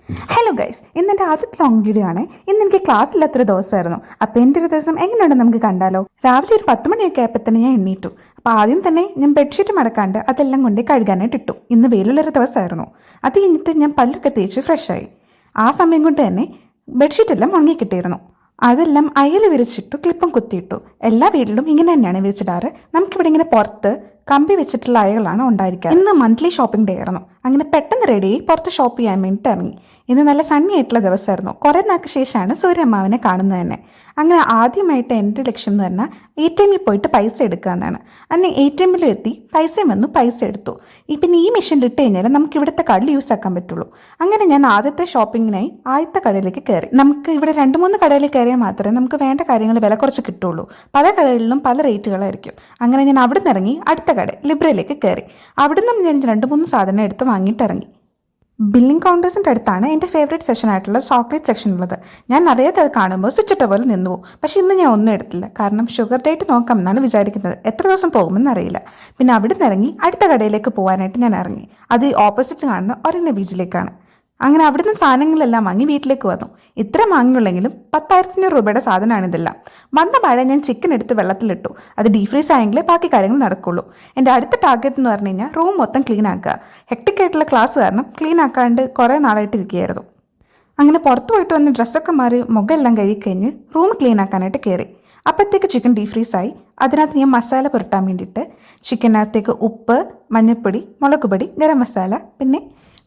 Hello guys, ഇന്നെൻ്റെ ആദ്യത്തെ long video ആണ്. ഇന്ന് എനിക്ക് ക്ലാസ് ഇല്ലാത്തൊരു ദിവസമായിരുന്നു. അപ്പോൾ എൻ്റെ ഒരു ദിവസം എങ്ങനെയുണ്ടെന്ന് നമുക്ക് കണ്ടാലോ. രാവിലെ ഒരു 10 മണിയൊക്കെ ആയപ്പോൾ തന്നെ ഞാൻ എണ്ണീറ്റു. അപ്പോൾ ആദ്യം തന്നെ ഞാൻ ബെഡ്ഷീറ്റ് മടക്കാണ്ട് അതെല്ലാം കൊണ്ട് കഴുകാനായിട്ട് ഇട്ടു. ഇന്ന് വെയിലുള്ളൊരു ദിവസമായിരുന്നു. അത് കഴിഞ്ഞിട്ട് ഞാൻ പല്ലൊക്കെ തേച്ച് ഫ്രഷായി. ആ സമയം കൊണ്ട് തന്നെ ബെഡ്ഷീറ്റെല്ലാം ഉണങ്ങി കിട്ടിയിരുന്നു. അതെല്ലാം അയൽ വിരിച്ചിട്ടു, ക്ലിപ്പും കുത്തിയിട്ടു. എല്ലാ വീട്ടിലും ഇങ്ങനെ തന്നെയാണ് വിരിച്ചിടാറ്. നമുക്കിവിടെ ഇങ്ങനെ പുറത്ത് കമ്പി വെച്ചിട്ടുള്ള അയകളാണ് ഉണ്ടായിരിക്കുക. ഇന്ന് മന്ത്ലി ഷോപ്പിംഗ് ഡേ ആയിരുന്നു. അങ്ങനെ പെട്ടെന്ന് റെഡിയായി പുറത്ത് ഷോപ്പ് ചെയ്യാൻ വേണ്ടിയിട്ട് ഇറങ്ങി. ഇന്ന് നല്ല സണ്ണി ആയിട്ടുള്ള ദിവസമായിരുന്നു. കുറേ നാൾക്ക് ശേഷമാണ് സൂര്യമ്മാവിനെ കാണുന്നത് തന്നെ. അങ്ങനെ ആദ്യമായിട്ട് എൻ്റെ ലക്ഷ്യം എന്ന് പറഞ്ഞാൽ ATM-ൽ പോയിട്ട് പൈസ എടുക്കുക എന്നാണ്. അന്ന് ATM-ൽ എത്തി പൈസയും വന്നു, പൈസ എടുത്തു. പിന്നെ ഈ മെഷീനിൽ ഇട്ട് കഴിഞ്ഞാൽ നമുക്ക് ഇവിടുത്തെ കാർഡിൽ യൂസ് ആക്കാൻ പറ്റുള്ളൂ. അങ്ങനെ ഞാൻ ആദ്യത്തെ ഷോപ്പിങ്ങിനായി ആദ്യത്തെ കടയിലേക്ക് കയറി. നമുക്ക് ഇവിടെ 2-3 കടയിൽ കയറിയാൽ മാത്രമേ നമുക്ക് വേണ്ട കാര്യങ്ങൾ വില കുറച്ച് കിട്ടുള്ളൂ. പല കടകളിലും പല റേറ്റുകളായിരിക്കും. അങ്ങനെ ഞാൻ അവിടെ നിന്ന് ഇറങ്ങി അടുത്ത കട ലിബ്രയിലേക്ക് കയറി. അവിടെ നിന്നും ഞാൻ 2-3 സാധനം എടുത്ത് വാങ്ങിയിട്ട് ഇറങ്ങി. ബില്ലിംഗ് കൗണ്ടേഴ്സിൻ്റെ അടുത്താണ് എൻ്റെ ഫേവറേറ്റ് സെക്ഷൻ ആയിട്ടുള്ള ചോക്ലേറ്റ് സെക്ഷൻ ഉള്ളത്. ഞാൻ അറിയാതെ അത് കാണുമ്പോൾ സ്വിച്ചിട്ട പോലെ നിന്നു പോകും. പക്ഷേ ഇന്ന് ഞാൻ ഒന്നും എടുത്തില്ല. കാരണം ഷുഗർ ഡേറ്റ് നോക്കാമെന്നാണ് വിചാരിക്കുന്നത്. എത്ര ദിവസം പോകുമെന്ന് അറിയില്ല. പിന്നെ അവിടെ നിന്ന് ഇറങ്ങി അടുത്ത കടയിലേക്ക് പോകാനായിട്ട് ഞാൻ ഇറങ്ങി. അത് ഓപ്പോസിറ്റ് കാണുന്ന ഒരെണ്ണ ബീച്ചിലേക്കാണ്. അങ്ങനെ അവിടുന്ന് സാധനങ്ങളെല്ലാം വാങ്ങി വീട്ടിലേക്ക് വന്നു. ഇത്ര വാങ്ങിയുള്ളെങ്കിലും 10,500 രൂപയുടെ സാധനമാണ് ഇതെല്ലാം. വന്ന പാടെ ഞാൻ ചിക്കൻ എടുത്ത് വെള്ളത്തിലിട്ടു. അത് ഡീഫ്രീസ് ആയെങ്കിലേ ബാക്കി കാര്യങ്ങൾ നടക്കുള്ളൂ. എൻ്റെ അടുത്ത ടാർഗറ്റ് എന്ന് പറഞ്ഞു കഴിഞ്ഞാൽ റൂം മൊത്തം ക്ലീൻ ആക്കുക. ഹെക്ടിക് ആയിട്ടുള്ള ക്ലാസ് കാരണം ക്ലീൻ ആക്കാണ്ട് കുറേ നാളായിട്ട് ഇരിക്കുകയായിരുന്നു. അങ്ങനെ പുറത്ത് പോയിട്ട് വന്ന് ഡ്രസ്സൊക്കെ മാറി മുഖമെല്ലാം കഴുകിക്കഴിഞ്ഞ് റൂം ക്ലീൻ ആക്കാനായിട്ട് കയറി. അപ്പോഴത്തേക്ക് ചിക്കൻ ഡീഫ്രീസായി. അതിനകത്ത് ഞാൻ മസാല പുരട്ടാൻ വേണ്ടിയിട്ട് ചിക്കനകത്തേക്ക് ഉപ്പ്, മഞ്ഞൾപ്പൊടി, മുളക് പൊടി, ഗരം മസാല, പിന്നെ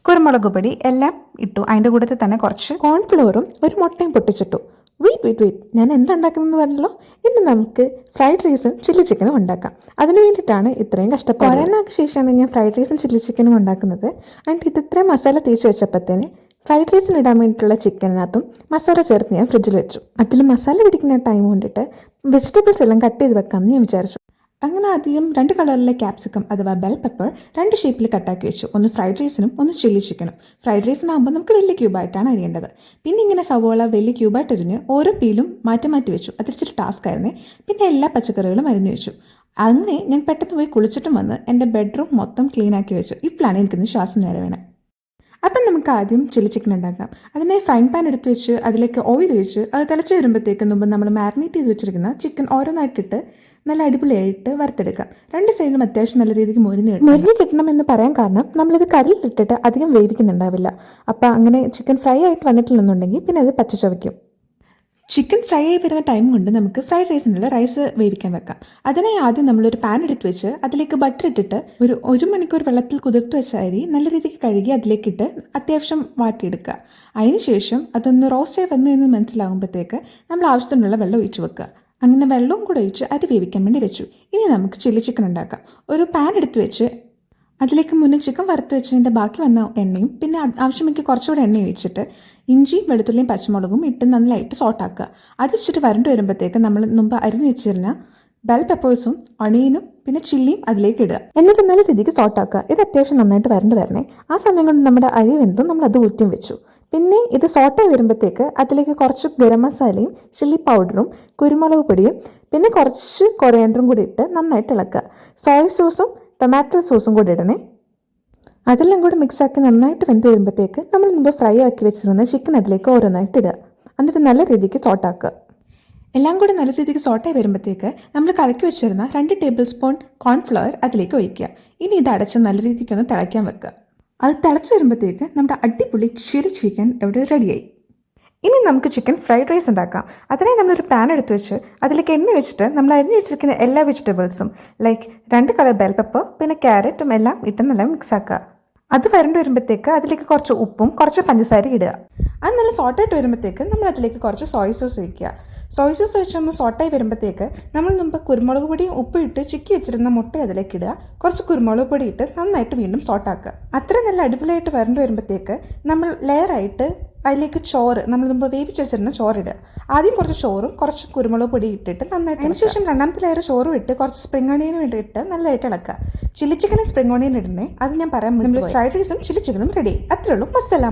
കുരുമുളക് പൊടി എല്ലാം ഇട്ടു. അതിൻ്റെ കൂട്ടത്തിൽ തന്നെ കുറച്ച് കോൺഫ്ലോറും ഒരു മുട്ടയും പൊട്ടിച്ചിട്ടു. വെയിറ്റ് ഞാൻ എന്തുണ്ടാക്കുന്നതെന്ന് പറഞ്ഞല്ലോ. ഇന്ന് നമുക്ക് ഫ്രൈഡ് റൈസും ചില്ലി ചിക്കനും ഉണ്ടാക്കാം. അതിന് വേണ്ടിയിട്ടാണ് ഇത്രയും കഷ്ടപ്പാട്. കുറേ നാൾക്ക് ശേഷമാണ് ഞാൻ ഫ്രൈഡ് റൈസും ചില്ലി ചിക്കനും ഉണ്ടാക്കുന്നത്. എന്നിട്ട് ഇത് ഇത്രയും മസാല തേച്ച് വെച്ചപ്പോഴത്തേന് ഫ്രൈഡ് റൈസിന് ഇടാൻ വേണ്ടിയിട്ടുള്ള ചിക്കനകത്തും മസാല ചേർത്ത് ഞാൻ ഫ്രിഡ്ജിൽ വെച്ചു. അതിൽ മസാല പിടിക്കുന്ന ടൈം കൊണ്ടിട്ട് വെജിറ്റബിൾസ് എല്ലാം കട്ട് ചെയ്ത് വെക്കാമെന്ന് ഞാൻ വിചാരിച്ചു. അങ്ങനെ ആദ്യം 2 കളറിലെ ക്യാപ്സിക്കം അഥവാ ബെൽ പെപ്പർ 2 ഷേപ്പിൽ കട്ടാക്കി വെച്ചു. ഒന്ന് ഫ്രൈഡ് റൈസിനും ഒന്ന് ചില്ലി ചിക്കനും. ഫ്രൈഡ് റൈസിനാകുമ്പോൾ നമുക്ക് വലിയ ക്യൂബായിട്ടാണ് അരിയേണ്ടത്. പിന്നെ ഇങ്ങനെ സവോള വലിയ ക്യൂബായിട്ട് അരിഞ്ഞ് ഓരോ പീലും മാറ്റി വെച്ചു. അതിരിച്ചിട്ട് ടാസ്ക് ആയിരുന്നേ. പിന്നെ എല്ലാ പച്ചക്കറികളും അരിഞ്ഞു വെച്ചു. അങ്ങനെ ഞാൻ പെട്ടെന്ന് പോയി കുളിച്ചിട്ടും വന്ന് എൻ്റെ ബെഡ്റൂം മൊത്തം ക്ലീൻ ആക്കി വെച്ചു. ഇപ്പോഴാണ് എനിക്കൊന്ന് ശ്വാസം നേരെ വേണം. അപ്പം നമുക്ക് ആദ്യം ചില്ലി ചിക്കൻ ഉണ്ടാക്കാം. അതിനെ ഫ്രൈങ് പാൻ എടുത്ത് വെച്ച് അതിലേക്ക് ഓയിൽ ഒഴിച്ച് അത് തിളച്ച് വരുമ്പോഴത്തേക്ക് മുമ്പ് നമ്മൾ മാരിനേറ്റ് ചെയ്ത് വെച്ചിരിക്കുന്ന ചിക്കൻ ഓരോന്നായിട്ടിട്ട് നല്ല അടിപൊളിയായിട്ട് വറുത്തെടുക്കാം. 2 സൈഡിലും അത്യാവശ്യം നല്ല രീതിക്ക് മൊരിഞ്ഞ് കിട്ടണമെന്ന് പറയാൻ കാരണം നമ്മളിത് കറിയിലിട്ടിട്ട് അധികം വേവിക്കുന്നുണ്ടാവില്ല. അപ്പം അങ്ങനെ ചിക്കൻ ഫ്രൈ ആയിട്ട് വന്നിട്ടില്ലെന്നുണ്ടെങ്കിൽ പിന്നെ അത് പച്ച ചവയ്ക്കും. ചിക്കൻ ഫ്രൈ ആയി വരുന്ന ടൈം കൊണ്ട് നമുക്ക് ഫ്രൈഡ് റൈസിനുള്ള റൈസ് വേവിക്കാൻ വെക്കാം. അതിനായി ആദ്യം നമ്മളൊരു പാൻ എടുത്ത് വെച്ച് അതിലേക്ക് ബട്ടർ ഇട്ടിട്ട് ഒരു 1 മണിക്കൂർ വെള്ളത്തിൽ കുതിർത്ത് വെച്ച അരി നല്ല രീതിക്ക് കഴുകി അതിലേക്കിട്ട് അത്യാവശ്യം വാട്ടിയെടുക്കുക. അതിനുശേഷം അതൊന്ന് റോസ്റ്റായി വന്നു എന്ന് മനസ്സിലാകുമ്പോഴത്തേക്ക് നമ്മൾ ആവശ്യത്തിനുള്ള വെള്ളം ഒഴിച്ച് വെക്കുക. അങ്ങനെ വെള്ളവും കൂടെ ഒഴിച്ച് അരി വേവിക്കാൻ വേണ്ടി വെച്ചു. ഇനി നമുക്ക് ചില്ലി ചിക്കൻ ഉണ്ടാക്കാം. ഒരു പാൻ എടുത്ത് വെച്ച് അതിലേക്ക് മുന്നേ ചിക്കൻ വറുത്ത് വെച്ചതിൻ്റെ ബാക്കി വന്ന എണ്ണയും പിന്നെ ആവശ്യമെങ്കിൽ കുറച്ചുകൂടെ എണ്ണ ഒഴിച്ചിട്ട് ഇഞ്ചിയും വെളുത്തുള്ളിയും പച്ചമുളകും ഇട്ട് നന്നായിട്ട് സോട്ടാക്കുക. അത് ഇച്ചിട്ട് വരണ്ടു വരുമ്പോഴത്തേക്ക് നമ്മൾ മുമ്പ് അരിഞ്ഞു വെച്ചിരുന്ന ബെൽ പെപ്പേഴ്സും ഒണിയനും പിന്നെ ചില്ലിയും അതിലേക്ക് ഇടുക. എന്നിട്ട് നല്ല രീതിക്ക് സോട്ടാക്കുക. ഇത് അത്യാവശ്യം നന്നായിട്ട് വരണേ. ആ സമയം കൊണ്ട് നമ്മുടെ അരി വെന്തും നമ്മൾ അത് ഊറ്റിയും വെച്ചു. പിന്നെ ഇത് സോട്ടായി വരുമ്പോഴത്തേക്ക് അതിലേക്ക് കുറച്ച് ഗരം മസാലയും ചില്ലി പൗഡറും കുരുമുളക് പൊടിയും പിന്നെ കുറച്ച് കൊറിയാൻഡറും കൂടി ഇട്ട് നന്നായിട്ട് ഇളക്കുക. സോയ സോസും ടൊമാറ്റോ സോസും കൂടി ഇടണേ. അതെല്ലാം കൂടി മിക്സാക്കി നന്നായിട്ട് വെന്ത് വരുമ്പോഴത്തേക്ക് നമ്മൾ മുമ്പ് ഫ്രൈ ആക്കി വെച്ചിരുന്ന ചിക്കൻ അതിലേക്ക് ഓരോന്നായിട്ട് ഇടുക. എന്നിട്ട് നല്ല രീതിക്ക് സോട്ടാക്കുക. എല്ലാം കൂടി നല്ല രീതിക്ക് സോട്ടായി വരുമ്പോഴത്തേക്ക് നമ്മൾ കലക്കി വെച്ചിരുന്ന 2 ടേബിൾ സ്പൂൺ കോൺഫ്ലവർ അതിലേക്ക് ഒഴിക്കുക. ഇനി ഇത് അടച്ച് നല്ല രീതിക്കൊന്ന് തിളയ്ക്കാൻ വെക്കുക. അത് തിളച്ച് വരുമ്പോഴത്തേക്ക് നമ്മുടെ അടിപൊളി ചില്ലി ചിക്കൻ ഇവിടെ റെഡിയായി. ഇനി നമുക്ക് ചിക്കൻ ഫ്രൈഡ് റൈസ് ഉണ്ടാക്കാം. അതിനായി നമ്മളൊരു പാൻ എടുത്ത് വെച്ച് അതിലേക്ക് എണ്ണ വെച്ചിട്ട് നമ്മൾ അരിഞ്ഞു വെച്ചിരിക്കുന്ന എല്ലാ വെജിറ്റബിൾസും ലൈക്ക് 2 കളർ ബെൽ പെപ്പർ പിന്നെ ക്യാരറ്റും എല്ലാം ഇട്ട് നല്ല മിക്സ് ആക്കുക. അത് വരണ്ടു വരുമ്പോഴത്തേക്ക് അതിലേക്ക് കുറച്ച് ഉപ്പും കുറച്ച് പഞ്ചസാര ഇടുക. അത് നല്ല സോട്ടായിട്ട് വരുമ്പോഴത്തേക്ക് നമ്മൾ അതിലേക്ക് കുറച്ച് സോയ സോസ് ഒഴിക്കുക. സോയ സോസ് ഒഴിച്ചൊന്ന് സോട്ടായി വരുമ്പോഴത്തേക്ക് നമ്മൾ മുമ്പ് കുരുമുളക് പൊടിയും ഉപ്പും ഇട്ട് ചിക്കി വെച്ചിരുന്ന മുട്ട അതിലേക്ക് ഇടുക. കുറച്ച് കുരുമുളക് പൊടി ഇട്ട് നന്നായിട്ട് വീണ്ടും സോട്ടാക്കുക. അത്ര നല്ല അടിപൊളിയായിട്ട് വരണ്ടു വരുമ്പോഴത്തേക്ക് നമ്മൾ ലെയറായിട്ട് അതിലേക്ക് ചോറ് നമ്മൾ മുമ്പ് വേവിച്ച് വെച്ചിരുന്ന ചോറിടുക. ആദ്യം കുറച്ച് ചോറും കുറച്ച് കുരുമുളക് പൊടി ഇട്ടിട്ട് നന്നായിട്ട് അതിനുശേഷം 2ാമത്തെ ലെയർ ചോറും ഇട്ട് കുറച്ച് സ്പ്രിംഗ് ഓണിയനും ഇട്ടിട്ട് നല്ലതായിട്ട് ഇളക്കുക. ചില്ലി ചിക്കനും സ്പ്രിംഗ് ഓണിയൻ ഇടണേ. അത് ഞാൻ പറയാൻ വേണ്ടി ഫ്രൈഡ് റൈസും ചില്ലി ചിക്കനും റെഡി. അത്രേ ഉള്ളൂ. മസ്സലാം.